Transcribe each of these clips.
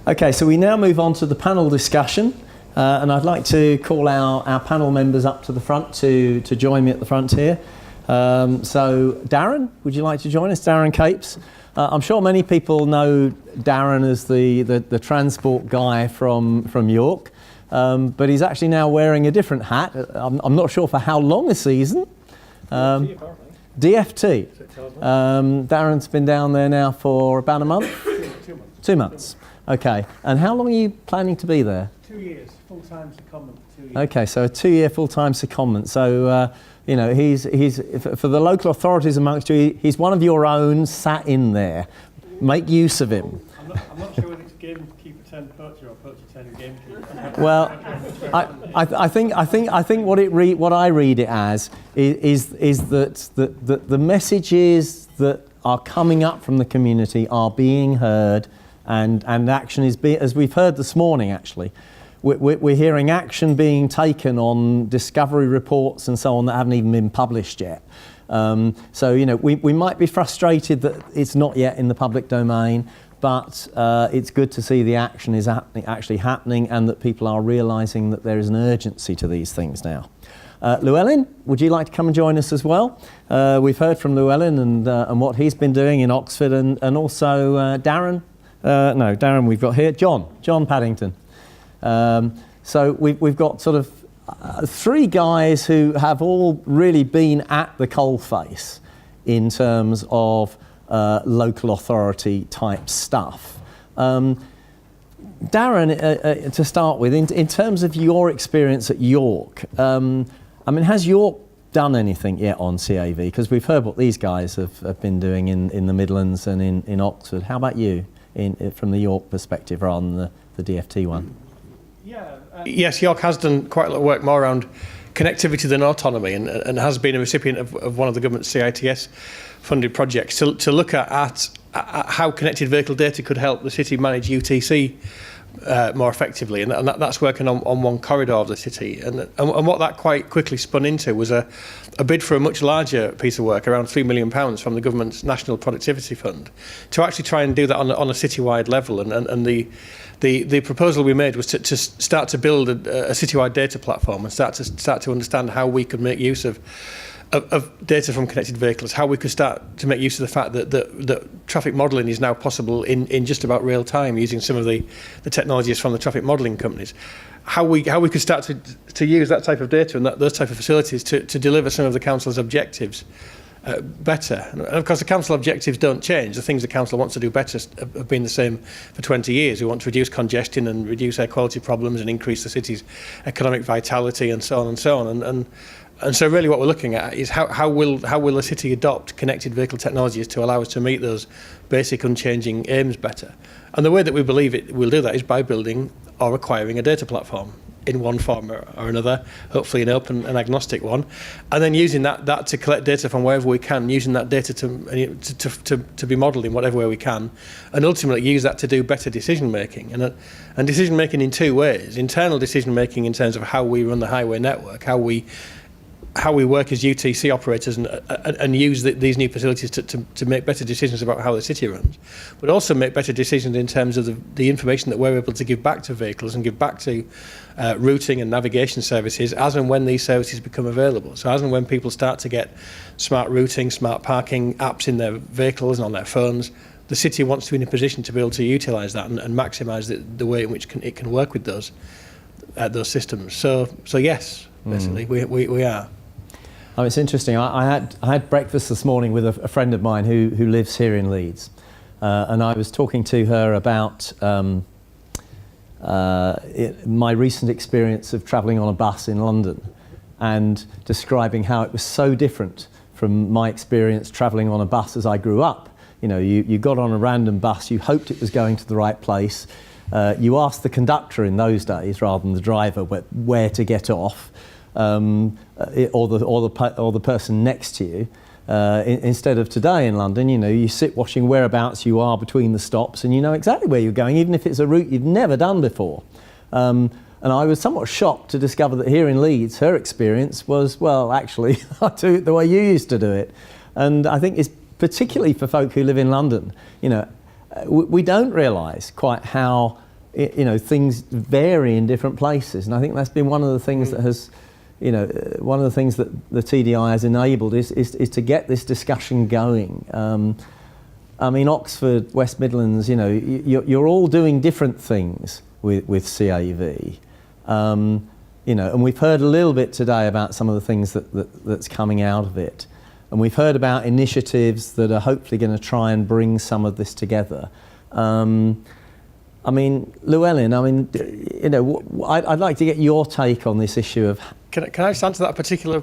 Okay, so we now move on to the panel discussion, and I'd like to call our panel members up to the front to join me at the front here. So Darren, would you like to join us? Darren Capes. I'm sure many people know Darren as the transport guy from York, but he's actually now wearing a different hat. I'm not sure for how long a season. DFT. Darren's been down there now for about a month? 2 months. 2 months. Okay. And how long are you planning to be there? 2 years, full-time secondment. 2 years. Okay, so a 2-year full-time secondment. So, you know, he's for the local authorities amongst you, he's one of your own sat in there. Make use of him. I'm not sure whether it's gamekeeper turned poacher or poacher turned gamekeeper. Well, I think what I read it as is that the messages that are coming up from the community are being heard, and action is as we've heard this morning actually. We're hearing action being taken on discovery reports and so on that haven't even been published yet. So, you know, we might be frustrated that it's not yet in the public domain, but it's good to see the action is actually happening and that people are realising that there is an urgency to these things now. Llewellyn, would you like to come and join us as well? We've heard from Llewellyn and what he's been doing in Oxford, and also Darren. Darren we've got here. John Paddington. So we've got sort of 3 guys who have all really been at the coalface in terms of local authority type stuff. Darren, to start with, in terms of your experience at York, I mean, has York done anything yet on CAV? Because we've heard what these guys have been doing in the Midlands and in Oxford. How about you, from the York perspective rather than the DFT one? Yes, York has done quite a lot of work more around connectivity than autonomy, and has been a recipient of one of the government's CITS funded projects to look at how connected vehicle data could help the city manage UTC more effectively, and that's working on one corridor of the city, and what that quite quickly spun into was a bid for a much larger piece of work, around £3 million from the government's National Productivity Fund, to actually try and do that on a citywide level, and the proposal we made was to start to build a citywide data platform and start to understand how we could make use of data from connected vehicles, how we could start to make use of the fact that traffic modelling is now possible in just about real time using some of the technologies from the traffic modelling companies, how we could start to use that type of data and those type of facilities to deliver some of the council's objectives better. And of course the council objectives don't change. The things the council wants to do better have been the same for 20 years. We want to reduce congestion and reduce air quality problems and increase the city's economic vitality and so on and so on. And so really what we're looking at is how will a city adopt connected vehicle technologies to allow us to meet those basic unchanging aims better. And the way that we believe it will do that is by building or acquiring a data platform in one form or another, hopefully an open and agnostic one, and then using that to collect data from wherever we can, using that data to be modelled in whatever way we can, and ultimately use that to do better decision making. And decision making in 2 ways: internal decision making in terms of how we run the highway network, how we work as UTC operators and use these new facilities to make better decisions about how the city runs, but also make better decisions in terms of the information that we're able to give back to vehicles and give back to routing and navigation services as and when these services become available. So as and when people start to get smart routing, smart parking apps in their vehicles and on their phones, the city wants to be in a position to be able to utilise that and maximise the way in which it can work with those systems. So yes, basically we are. Oh, it's interesting. I had breakfast this morning with a friend of mine who lives here in Leeds, and I was talking to her about my recent experience of travelling on a bus in London, and describing how it was so different from my experience travelling on a bus as I grew up. You know, you got on a random bus, you hoped it was going to the right place, you asked the conductor in those days rather than the driver where to get off. Or the person next to you, instead of today in London, you know, you sit watching whereabouts you are between the stops, and you know exactly where you're going, even if it's a route you've never done before. And I was somewhat shocked to discover that here in Leeds, her experience was, well, actually, I do it the way you used to do it. And I think it's particularly for folk who live in London, you know, we don't realise quite how things vary in different places, and I think that's been one of the things that has, one of the things that the TDI has enabled is to get this discussion going. I mean, Oxford, West Midlands, you're all doing different things with CAV. And we've heard a little bit today about some of the things that's coming out of it. And we've heard about initiatives that are hopefully going to try and bring some of this together. I mean, Llewellyn, I'd like to get your take on this issue of... Can I just answer that particular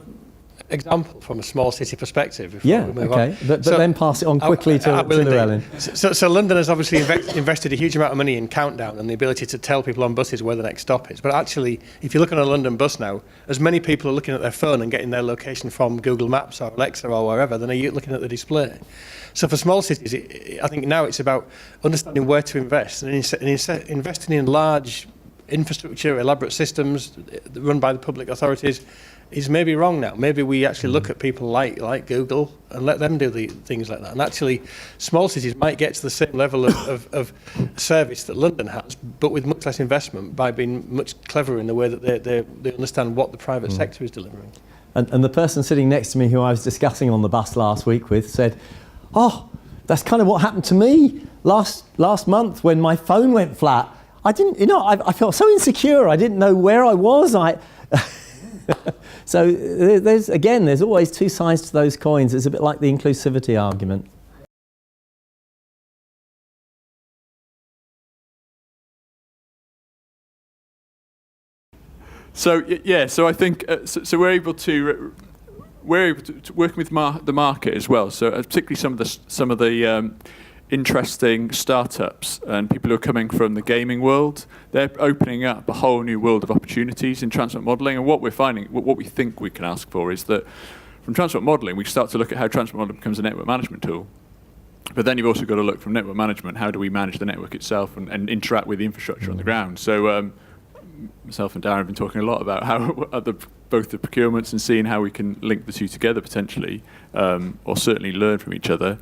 example from a small city perspective? Yeah, okay. But then pass it on quickly to Llewellyn. So London has obviously invested a huge amount of money in Countdown and the ability to tell people on buses where the next stop is. But actually, if you look on a London bus now, as many people are looking at their phone and getting their location from Google Maps or Alexa or wherever than are you looking at the display. So for small cities, I think now it's about understanding where to invest and investing in large infrastructure, elaborate systems run by the public authorities is maybe wrong now. Maybe we actually look at people like Google and let them do the things like that. And actually, small cities might get to the same level of service that London has, but with much less investment by being much cleverer in the way that they understand what the private sector is delivering. And the person sitting next to me who I was discussing on the bus last week with said, "Oh, that's kind of what happened to me last month when my phone went flat. I didn't, I felt so insecure. I didn't know where I was. So there's always two sides to those coins. It's a bit like the inclusivity argument. So yeah, so I think so we're able to working with the market as well. So particularly some of the interesting startups and people who are coming from the gaming world, they're opening up a whole new world of opportunities in transport modelling. And what we're finding, what we think we can ask for is that from transport modelling, we start to look at how transport modelling becomes a network management tool. But then you've also got to look from network management, how do we manage the network itself and interact with the infrastructure on the ground. So myself and Darren have been talking a lot about how both the procurements and seeing how we can link the two together potentially, or certainly learn from each other.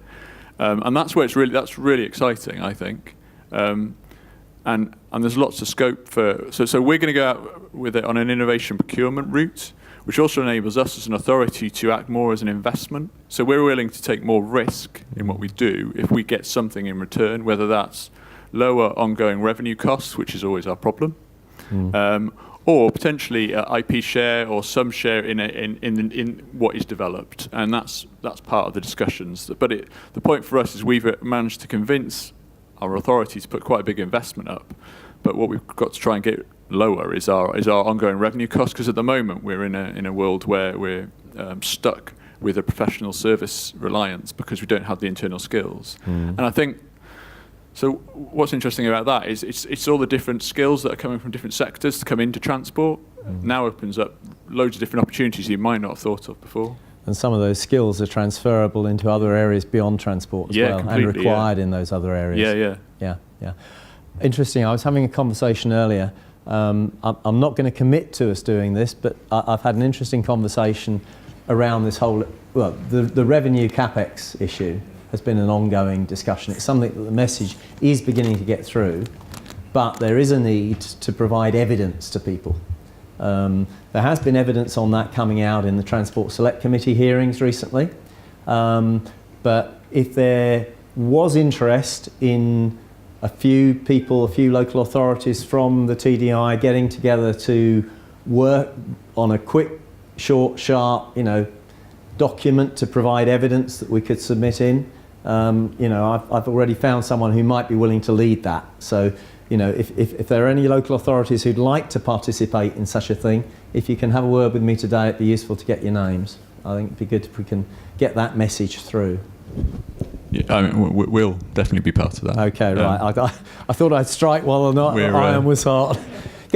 And that's where that's really exciting, I think. And there's lots of scope for... So we're going to go out with it on an innovation procurement route, which also enables us as an authority to act more as an investment. So we're willing to take more risk in what we do if we get something in return, whether that's lower ongoing revenue costs, which is always our problem, or potentially IP share or some share in what is developed, and that's part of the discussions. But the point for us is we've managed to convince our authority to put quite a big investment up. But what we've got to try and get lower is our ongoing revenue costs, because at the moment we're in a world where we're stuck with a professional service reliance because we don't have the internal skills. And I think. So what's interesting about that is it's all the different skills that are coming from different sectors to come into transport. Now opens up loads of different opportunities you might not have thought of before. And some of those skills are transferable into other areas beyond transport as well, and required in those other areas. Yeah. Interesting. I was having a conversation earlier. I'm not going to commit to us doing this, but I've had an interesting conversation around this whole, the revenue capex issue has been an ongoing discussion. It's something that the message is beginning to get through, but there is a need to provide evidence to people. There has been evidence on that coming out in the Transport Select Committee hearings recently, but if there was interest in a few people, a few local authorities from the TDI getting together to work on a quick, short, sharp, document to provide evidence that we could submit in, I've already found someone who might be willing to lead that. So, if there are any local authorities who'd like to participate in such a thing, if you can have a word with me today, it'd be useful to get your names. I think it'd be good if we can get that message through. Yeah, I mean, we'll definitely be part of that. Okay, right. I thought I'd strike while the iron was hot.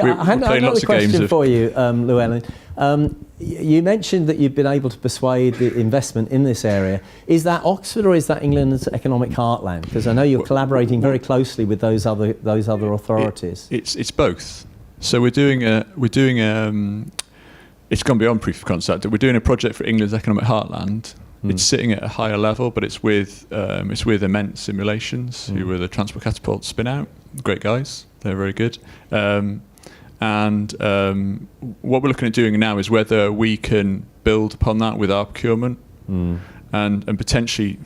I had another question for you, Llewellyn. You mentioned that you've been able to persuade the investment in this area. Is that Oxford or is that England's economic heartland? Because I know you're collaborating very closely with those other authorities. It's both. So we're doing it's gone beyond proof of concept. We're doing a project for England's economic heartland. It's sitting at a higher level, but it's with immense simulations, who were the Transport Catapult spin out. great guys. They're very good. And what we're looking at doing now is whether we can build upon that with our procurement and potentially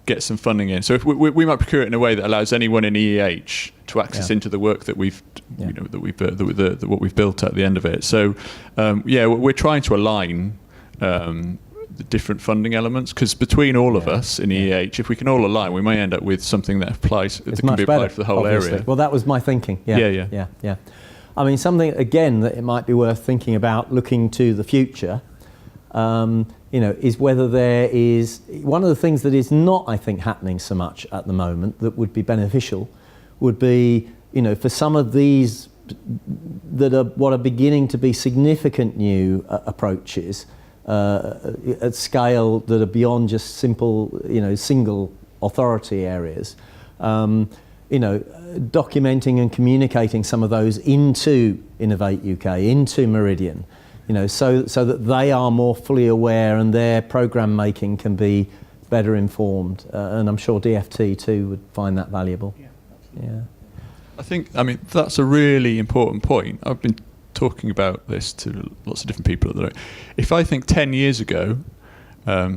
get some funding in. So if we might procure it in a way that allows anyone in EEH to access into the work that we've, what we've built at the end of it. So we're trying to align the different funding elements, because between all of us in EEH, if we can all align, we may end up with something that applies that can be applied for the whole area. Well, that was my thinking. Yeah. I mean, something again that it might be worth thinking about, looking to the future. Is whether there is one of the things that is not, I think, happening so much at the moment that would be beneficial, would be, for some of these that are what are beginning to be significant new approaches at scale that are beyond just simple, single authority areas. Documenting and communicating some of those into Innovate UK, into Meridian. So that they are more fully aware and their program making can be better informed. And I'm sure DFT too would find that valuable. Yeah. I mean, that's a really important point. I've been talking about this to lots of different people at the moment. If I think 10 years ago,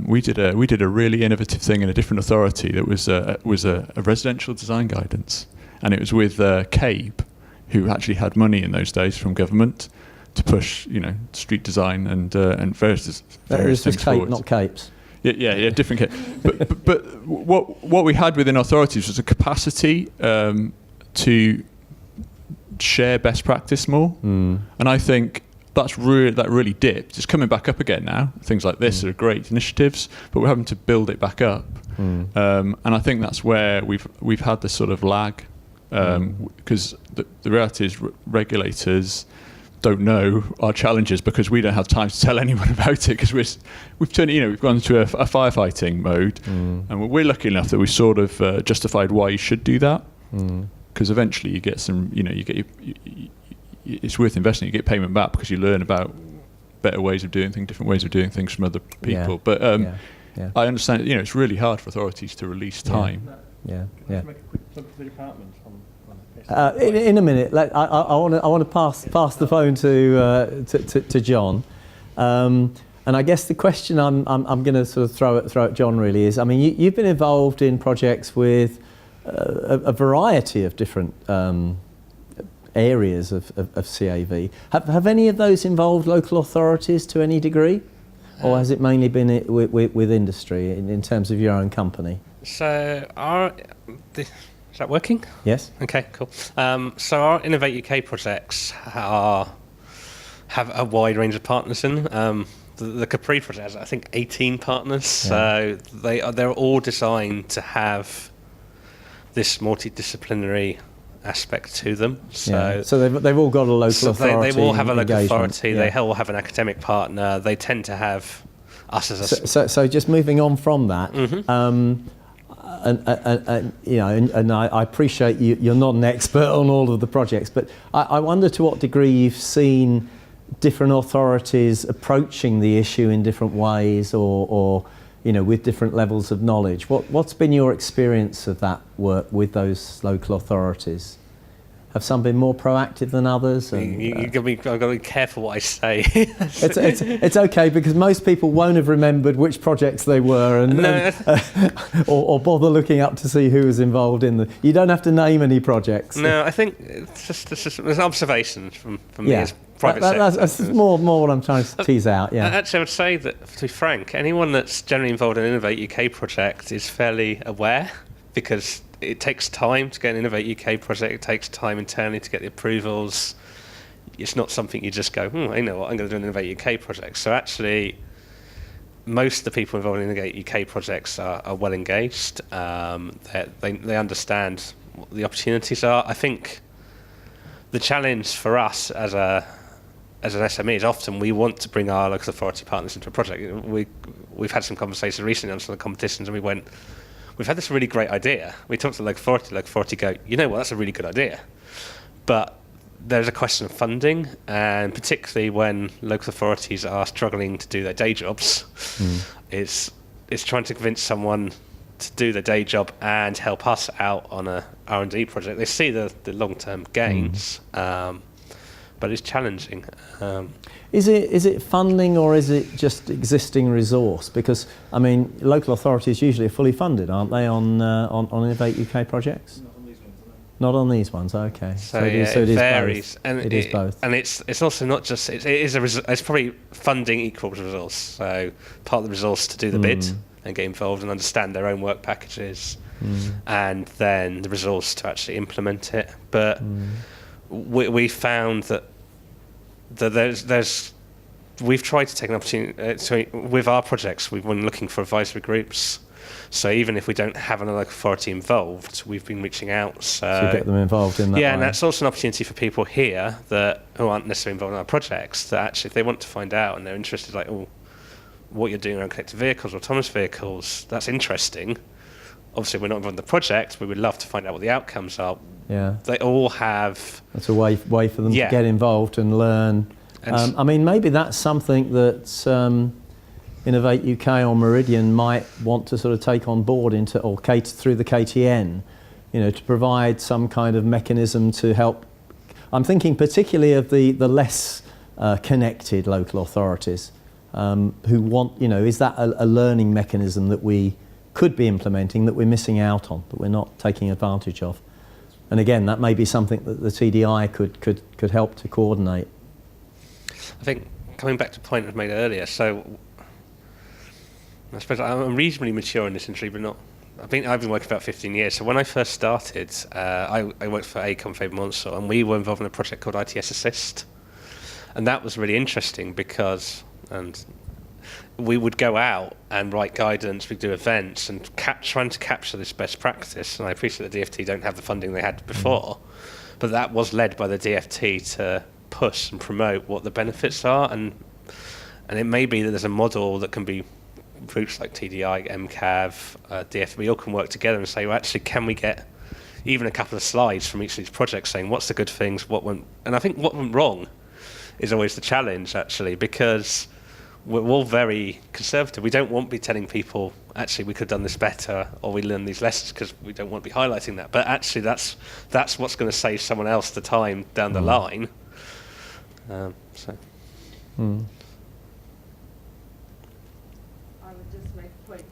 we did a really innovative thing in a different authority that was a residential design guidance, and it was with CABE, who actually had money in those days from government to push, street design and various things forward. Not capes. Yeah, different case. But what we had within authorities was a capacity to share best practice more, and I think that really dipped. It's coming back up again now. Things like this are great initiatives, but we're having to build it back up, and I think that's where we've had this sort of lag, because the reality is regulators don't know our challenges because we don't have time to tell anyone about it, because we've gone to a firefighting mode, and we're lucky enough that we sort of justified why you should do that, because eventually you get some, it's worth investing. You get payment back because you learn about better ways of doing things, different ways of doing things from other people. But I understand, it's really hard for authorities to release time. Can I just make a quick plug for the department on this? In a minute, I want to pass the phone to John, and I guess the question I'm going to sort of throw at John really is, I mean, you've been involved in projects with a variety of different areas of CAV. Have any of those involved local authorities to any degree, or has it mainly been with industry in terms of your own company? So is that working? Yes. Okay, cool. So our Innovate UK projects have a wide range of partners in them. The Capri project has, I think, 18 partners. So they're all designed to have this multidisciplinary aspect to them. So they've all got a local authority. They all have a local engagement. authority. They all have an academic partner. They tend to have us as a... So just moving on from that, and I appreciate you're not an expert on all of the projects, but I wonder to what degree you've seen different authorities approaching the issue in different ways, or with different levels of knowledge. What's been your experience of that work with those local authorities? Have some been more proactive than others? And, I've got to be careful what I say. it's okay, because most people won't have remembered which projects they were, or bother looking up to see who was involved in them. You don't have to name any projects. No, I think it's just an observation from me as private sector. That's more what I'm trying to tease out. Yeah. Actually, I would say that, to be frank, anyone that's generally involved in an Innovate UK project is fairly aware, because it takes time to get an Innovate UK project. It takes time internally to get the approvals. It's not something you just go, I know what, I'm going to do an Innovate UK project. So actually, most of the people involved in Innovate UK projects are well engaged. They understand what the opportunities are. I think the challenge for us as an SME is often we want to bring our local authority partners into a project. We've had some conversations recently on some of the competitions, and we've had this really great idea. We talked to the local authority go, you know what, that's a really good idea. But there's a question of funding, and particularly when local authorities are struggling to do their day jobs, it's trying to convince someone to do their day job and help us out on a R&D project. They see the long-term gains, but it's challenging. Is it funding, or is it just existing resource? Because I mean, local authorities usually are fully funded, aren't they, on Innovate UK projects? Not on these ones. Okay. So it varies, both. and it is both. And it's also not just it's probably funding equals resource. So part of the resource to do the bid and get involved and understand their own work packages, and then the resource to actually implement it. But we found that we've tried to take an opportunity with our projects. We've been looking for advisory groups. So even if we don't have another local authority involved, we've been reaching out. So get them involved in that. Yeah, way. and that's also an opportunity for people here who aren't necessarily involved in our projects, that actually if they want to find out and they're interested, like, oh, what you're doing around connected vehicles or autonomous vehicles, that's interesting. Obviously, we're not involved in the project. We would love to find out what the outcomes are. Yeah. They all have... That's a way for them to get involved and learn. I mean, maybe that's something that Innovate UK or Meridian might want to sort of take on board or cater through the KTN, to provide some kind of mechanism to help. I'm thinking particularly of the less connected local authorities who want, is that a learning mechanism that we could be implementing that we're missing out on, that we're not taking advantage of? And again, that may be something that the TDI could help to coordinate. I think coming back to the point I made earlier, so I suppose I'm reasonably mature in this industry, but not. I've been working for about 15 years. So when I first started, I worked for ACOM Faber Monsell, and we were involved in a project called ITS Assist, and that was really interesting because we would go out and write guidance, we'd do events, and trying to capture this best practice. And I appreciate the DFT don't have the funding they had before, but that was led by the DFT to push and promote what the benefits are, and it may be that there's a model that can be groups like TDI, MCAV, DFT, we all can work together and say, well, actually, can we get even a couple of slides from each of these projects saying what's the good things, what went, and I think what went wrong is always the challenge, actually, because we're all very conservative. We don't want to be telling people, actually, we could have done this better, or we learned these lessons, because we don't want to be highlighting that. But actually, that's what's going to save someone else the time down the line. I would just make a point.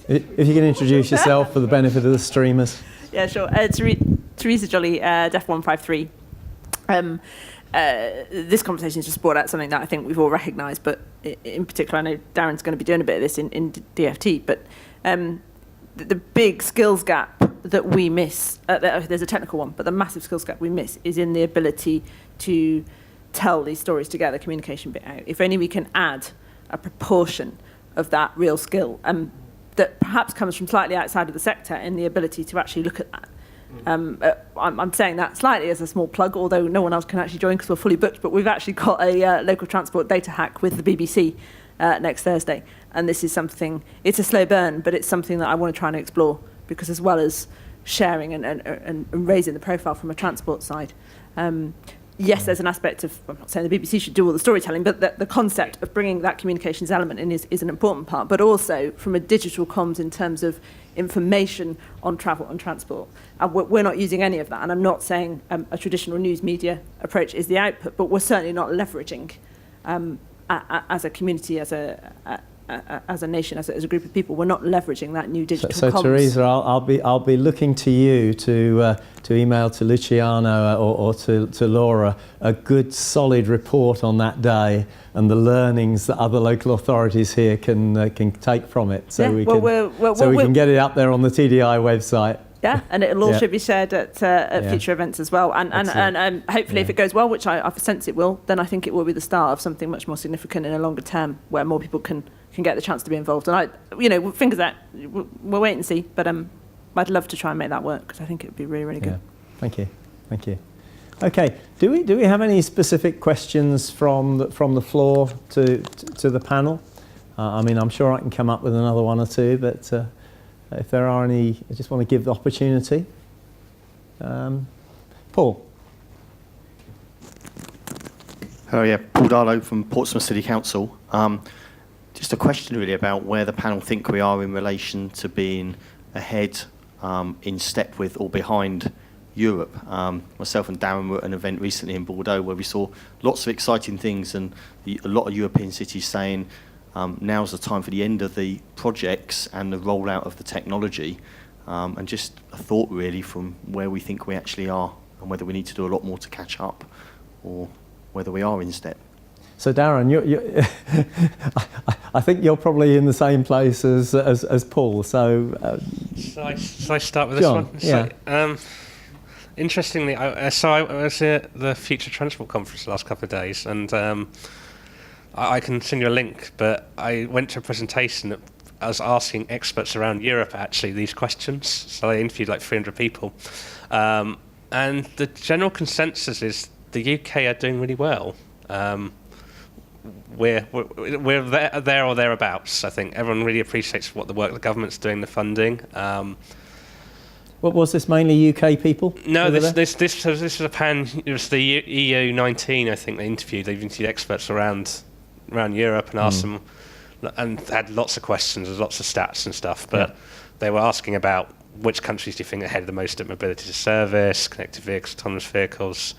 If you can introduce yourself for the benefit of the streamers. Yeah, sure. Teresa Jolly, Def 153. This conversation has just brought out something that I think we've all recognised, but in particular, I know Darren's going to be doing a bit of this in DFT, but the big skills gap that we miss, there's a technical one, but the massive skills gap we miss is in the ability to tell these stories together, communication bit out. If only we can add a proportion of that real skill that perhaps comes from slightly outside of the sector in the ability to actually look at that. I'm saying that slightly as a small plug, although no one else can actually join because we're fully booked, but we've actually got a local transport data hack with the BBC next Thursday. And this is something, it's a slow burn, but it's something that I want to try and explore, because as well as sharing and raising the profile from a transport side, yes, there's an aspect of, I'm not saying the BBC should do all the storytelling, but the concept of bringing that communications element in is an important part, but also from a digital comms in terms of information on travel and transport. And we're not using any of that, and I'm not saying a traditional news media approach is the output, but we're certainly not leveraging as a community, as a nation, as a group of people, we're not leveraging that new digital comms. So Teresa, I'll be looking to you to email to Luciano or to Laura a good solid report on that day and the learnings that other local authorities here can take from it, so we can get it up there on the TDI website. Yeah, and it'll all should be shared at future events as well. And hopefully, if it goes well, which I sense it will, then I think it will be the start of something much more significant in a longer term, where more people can get the chance to be involved. And fingers out, we'll wait and see. But I'd love to try and make that work, because I think it would be really, really good. Thank you. Okay, do we have any specific questions from the floor to the panel? I mean, I'm sure I can come up with another one or two, but. If there are any, I just want to give the opportunity. Paul. Oh yeah, Paul Darlow from Portsmouth City Council. Just a question really about where the panel think we are in relation to being ahead, in step with or behind Europe. Myself and Darren were at an event recently in Bordeaux where we saw lots of exciting things, and a lot of European cities saying now's the time for the end of the projects and the rollout of the technology. And just a thought really from where we think we actually are and whether we need to do a lot more to catch up or whether we are in step. So Darren, I think you're probably in the same place as Paul. So Shall I start with John, this one? yeah. Interestingly, I was at the Future Transport Conference the last couple of days, and I can send you a link, but I went to a presentation that I was asking experts around Europe actually these questions. So I interviewed like 300 people. And the general consensus is the UK are doing really well. We're there or thereabouts. I think everyone really appreciates what the work the government's doing, the funding. what was this, mainly UK people? No, this was a pan. It was the EU 19. I think they interviewed. They've interviewed experts around Europe and asked them, and had lots of questions, lots of stats and stuff. But they were asking about which countries do you think are ahead of the most at mobility to service, connected vehicles, autonomous vehicles.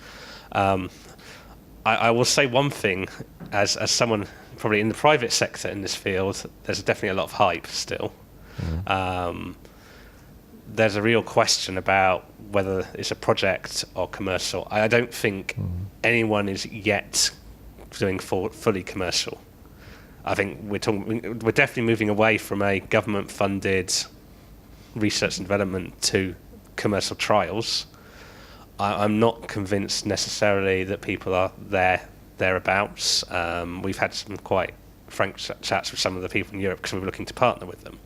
I will say one thing, as someone probably in the private sector in this field, there's definitely a lot of hype still. There's a real question about whether it's a project or commercial. I don't think anyone is yet doing fully commercial. I think we're definitely moving away from a government-funded research and development to commercial trials. I'm not convinced necessarily that people are thereabouts. We've had some quite frank chats with some of the people in Europe because we were looking to partner with them.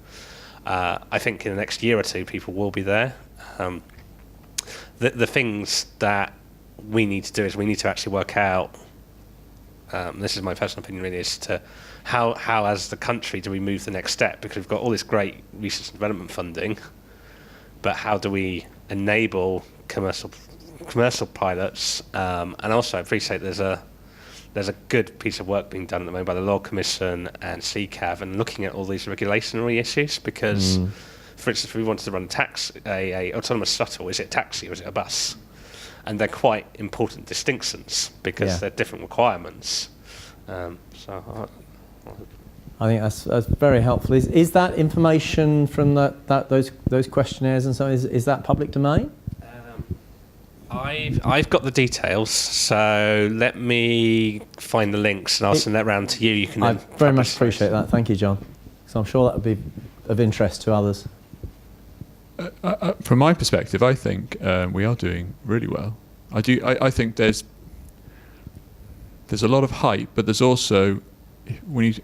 I think in the next year or two, people will be there. The things that we need to do is we need to actually work out, this is my personal opinion really, is to how as the country do we move the next step, because we've got all this great research and development funding, but how do we enable commercial pilots? And also I appreciate there's a good piece of work being done at the moment by the Law Commission and CCAV and looking at all these regulatory issues, because for instance, if we wanted to run a autonomous shuttle, is it a taxi or is it a bus? And they're quite important distinctions because they're different requirements. I think that's very helpful. Is that information from those questionnaires and so on, is that public domain? I've got the details, so let me find the links and I'll send that round to you. You can. I very much appreciate that. Thank you, John. So I'm sure that would be of interest to others. From my perspective, I think we are doing really well. I think there's a lot of hype, but there's also, when you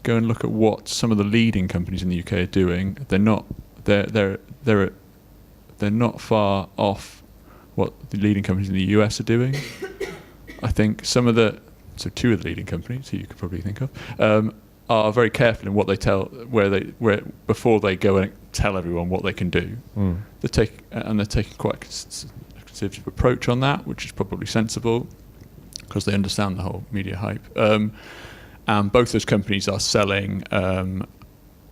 go and look at what some of the leading companies in the UK are doing, they're not far off what the leading companies in the US are doing. I think two of the leading companies who you could probably think of are very careful in what they tell, where before they go and tell everyone what they can do. They're taking quite a conservative approach on that, which is probably sensible because they understand the whole media hype. And both those companies are selling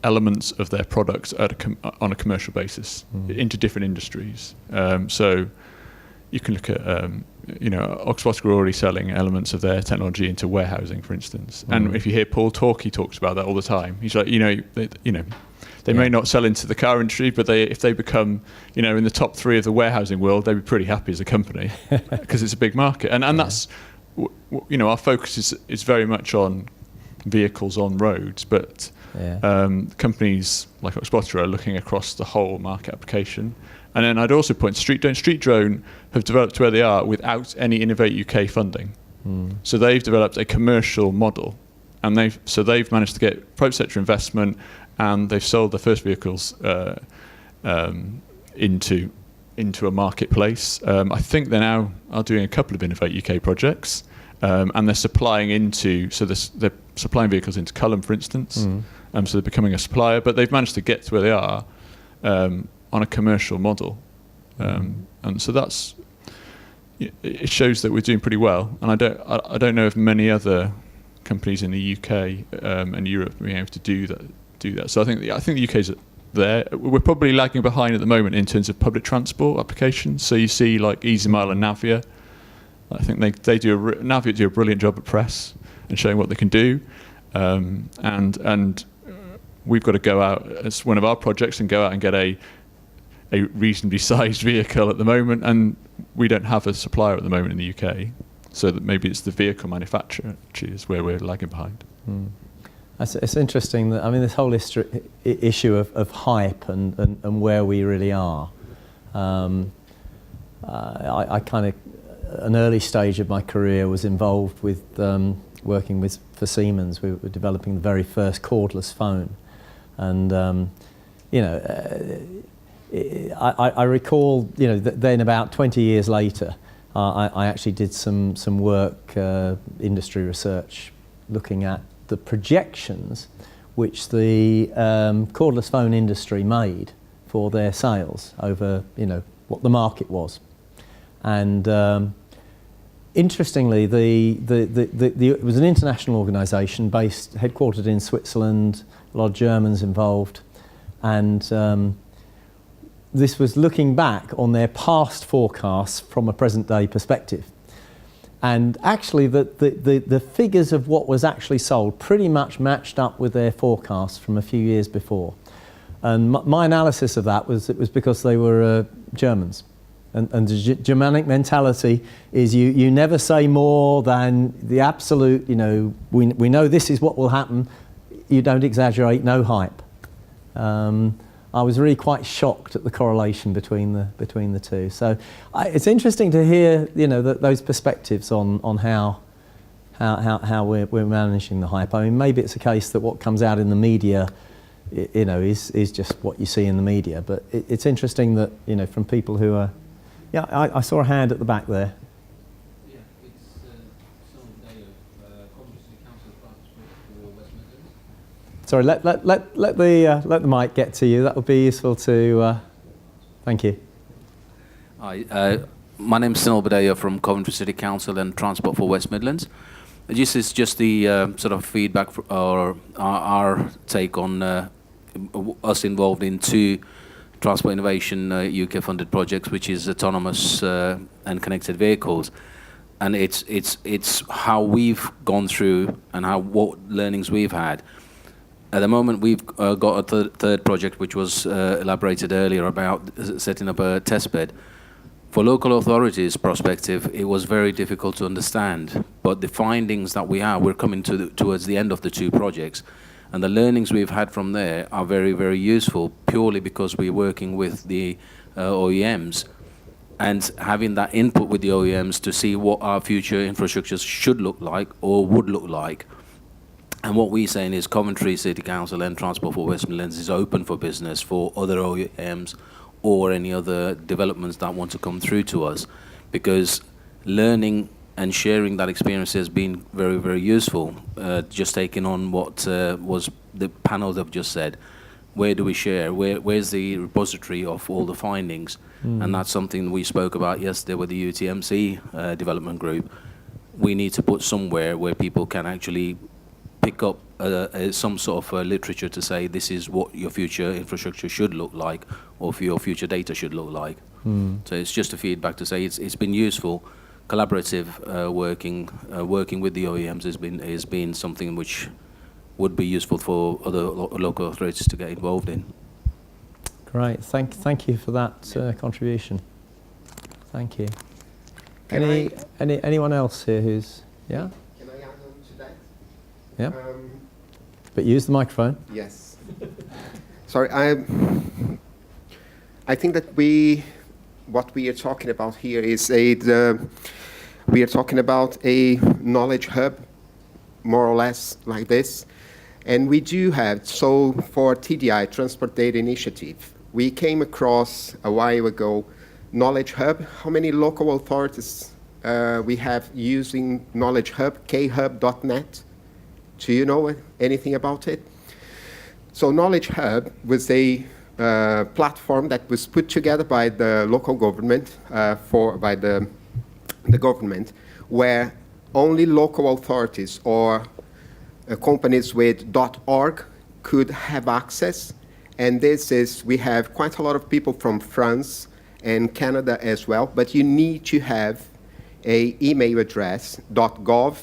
elements of their products on a commercial basis into different industries. So you can look at, Oxbotica are already selling elements of their technology into warehousing, for instance. And if you hear Paul talk, he talks about that all the time. He's like, they may not sell into the car industry, but if they become, in the top 3 of the warehousing world, they'd be pretty happy as a company because it's a big market. And that's, our focus is very much on vehicles on roads, but companies like Oxbotica are looking across the whole market application. And then I'd also point to Street Drone have developed to where they are without any Innovate UK funding. So they've developed a commercial model, and they've managed to get private sector investment, and they've sold their first vehicles into a marketplace. I think they now are doing a couple of Innovate UK projects, and they're supplying they're supplying vehicles into Culham, for instance. So they're becoming a supplier, but they've managed to get to where they are on a commercial model. And so that's, it shows that we're doing pretty well. And I don't know if many other companies in the UK and Europe are being able to do that. So I think the UK's there. We're probably lagging behind at the moment in terms of public transport applications. So you see like EasyMile and Navia. I think Navia do a brilliant job at press and showing what they can do, and we've got to go out as one of our projects and go out and get a reasonably sized vehicle at the moment, and we don't have a supplier at the moment in the UK. So that maybe it's the vehicle manufacturer actually is where we're lagging behind. It's interesting that, I mean, this whole issue of hype and where we really are. I kind of, an early stage of my career was involved with working for Siemens. We were developing the very first cordless phone, and I recall, then about 20 years later, I actually did some work, industry research, looking at the projections which the cordless phone industry made for their sales over, what the market was. And interestingly, it was an international organisation headquartered in Switzerland, a lot of Germans involved, and this was looking back on their past forecasts from a present-day perspective. And actually, the figures of what was actually sold pretty much matched up with their forecasts from a few years before. And my analysis of that was it was because they were Germans. And the Germanic mentality is you never say more than the absolute, we know this is what will happen. You don't exaggerate, no hype. I was really quite shocked at the correlation between the two. So it's interesting to hear, those perspectives on how we're managing the hype. I mean, maybe it's a case that what comes out in the media, is just what you see in the media. But it's interesting that, from people who are, I saw a hand at the back there. Yeah, it's Sonal Badeo, Coventry City Council Transport for West Midlands. Sorry, let the mic get to you. That would be useful to. Thank you. Hi, my name is Sonal Badeo from Coventry City Council and Transport for West Midlands. This is just the sort of feedback or our take on us involved in two Transport Innovation UK funded projects, which is autonomous and connected vehicles. And it's how we've gone through and what learnings we've had. At the moment, we've got a third project, which was elaborated earlier about setting up a test bed. For local authorities' perspective, it was very difficult to understand. But the findings that we have, we're coming towards the end of the two projects, and the learnings we've had from there are very, very useful, purely because we're working with the OEMs and having that input with the OEMs to see what our future infrastructures should look like or would look like. And what we're saying is Coventry City Council and Transport for West Midlands is open for business for other OEMs or any other developments that want to come through to us, because learning and sharing that experience has been very, very useful. Just taking on what was the panel have just said, where do we share? Where's the repository of all the findings? And that's something we spoke about yesterday with the UTMC development group. We need to put somewhere where people can actually pick up some sort of literature to say this is what your future infrastructure should look like, or for your future data should look like. So it's just a feedback to say it's been useful. Collaborative working with the OEMs has been something which would be useful for other local authorities to get involved in. Great, thank you for that contribution. Thank you. Anyone else here who's Can I add on to that? Yeah. But use the microphone. Yes. Sorry, I think that what we are talking about here is we are talking about a knowledge hub, more or less like this. And we do have, so for TDI, Transport Data Initiative, we came across a while ago Knowledge Hub. How many local authorities we have using Knowledge Hub, khub.net? Do you know anything about it? So Knowledge Hub was a platform that was put together by the local government by the the government, where only local authorities or companies with .org could have access. And this is, we have quite a lot of people from France and Canada as well, but you need to have a email address, .gov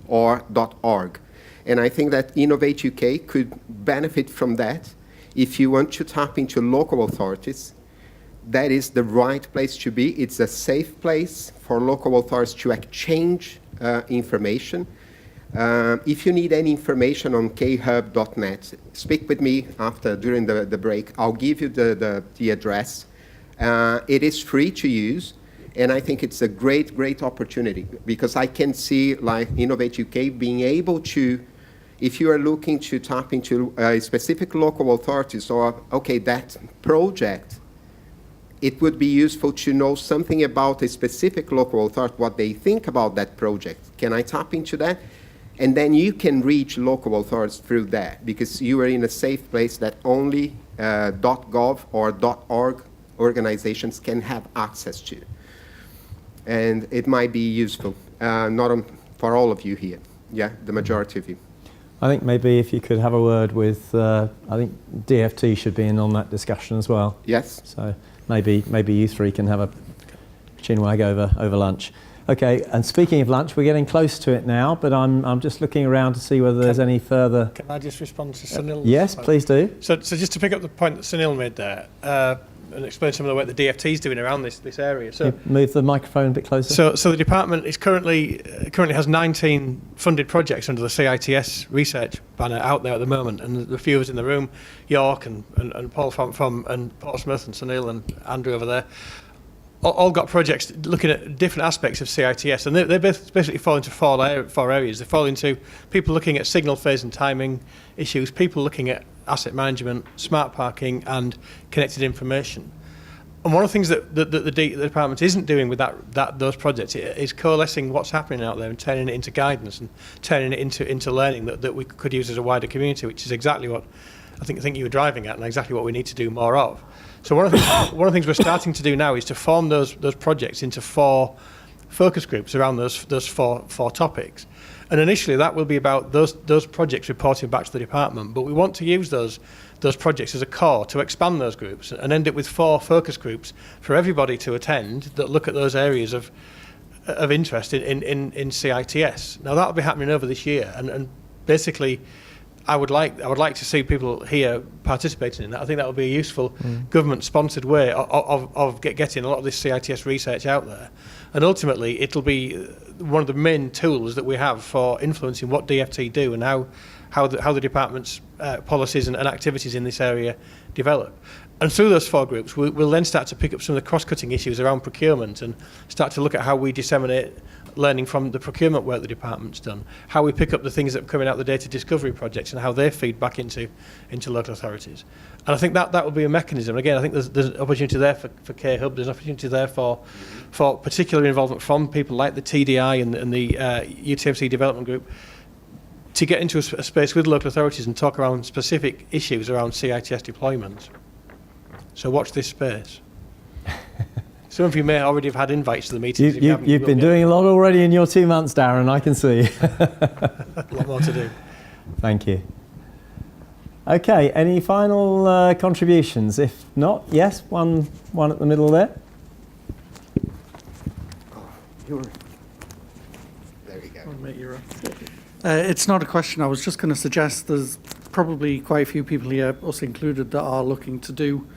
or .org. And I think that Innovate UK could benefit from that. If you want to tap into local authorities, that is the right place to be. It's a safe place for local authorities to exchange information. If you need any information on khub.net, speak with me during the break. I'll give you the address. It is free to use, and I think it's a great opportunity, because I can see like Innovate UK being able to, if you are looking to tap into specific local authorities or, okay, that project, it would be useful to know something about a specific local authority, what they think about that project. Can I tap into that? And then you can reach local authorities through that, because you are in a safe place that only .gov or .org organizations can have access to. And it might be useful, for all of you here, the majority of you. I think maybe if you could have a word with, I think DFT should be in on that discussion as well. Yes. So maybe you three can have a chinwag over lunch. Okay, and speaking of lunch, we're getting close to it now, but I'm just looking around to see whether there's any further... Can I just respond to Sunil's Yes, point? please do. So just to pick up the point that Sunil made there, and explain some of the work the DFT is doing around this area. So you move the microphone a bit closer. So the department is currently has 19 funded projects under the CITS research banner out there at the moment, and the few of us in the room, York and Paul from and Portsmouth and Sunil and Andrew over there, all got projects looking at different aspects of CITS, and they basically fall into four areas. They fall into people looking at signal phase and timing issues, people looking at asset management, smart parking, and connected information. And one of the things that the department isn't doing with those projects is coalescing what's happening out there and turning it into guidance and turning it into learning that we could use as a wider community, which is exactly what I think you were driving at, and exactly what we need to do more of. So one of the things we're starting to do now is to form those projects into 4 focus groups around those four topics. And initially that will be about those projects reporting back to the department, but we want to use those projects as a core to expand those groups and end up with 4 focus groups for everybody to attend that look at those areas of interest in CITS. Now that'll be happening over this year, and basically I would like to see people here participating in that. I think that would be a useful government-sponsored way of getting a lot of this CITS research out there. And ultimately, it'll be one of the main tools that we have for influencing what DFT do and how the department's policies and activities in this area develop. And through those 4 groups, we'll then start to pick up some of the cross-cutting issues around procurement and start to look at how we disseminate learning from the procurement work the department's done, how we pick up the things that are coming out of the data discovery projects and how they feed back into local authorities. And I think that will be a mechanism. Again, I think there's an opportunity there for K-Hub, there's an opportunity there for particular involvement from people like the TDI and the UTMC development group to get into a space with local authorities and talk around specific issues around CITS deployment. So watch this space. Some of you may already have had invites to the meetings. You've been doing a lot already in your 2 months, Darren, I can see. A lot more to do. Thank you. Okay, any final contributions? If not, yes, one at the middle there. There you go. It's not a question. I was just going to suggest there's probably quite a few people here, us included, that are looking to do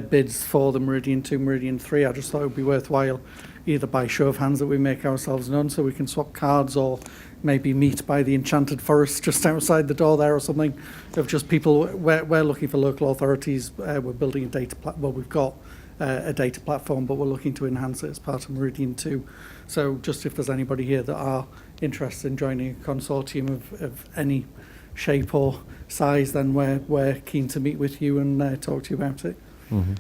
bids for the Meridian 2, Meridian 3. I just thought it would be worthwhile, either by show of hands that we make ourselves known so we can swap cards, or maybe meet by the Enchanted Forest just outside the door there or something, of just people. We're looking for local authorities. We're building a data well, we've got a data platform, but we're looking to enhance it as part of Meridian 2. So just if there's anybody here that are interested in joining a consortium of any shape or size, then we're keen to meet with you and talk to you about it. Mm-hmm.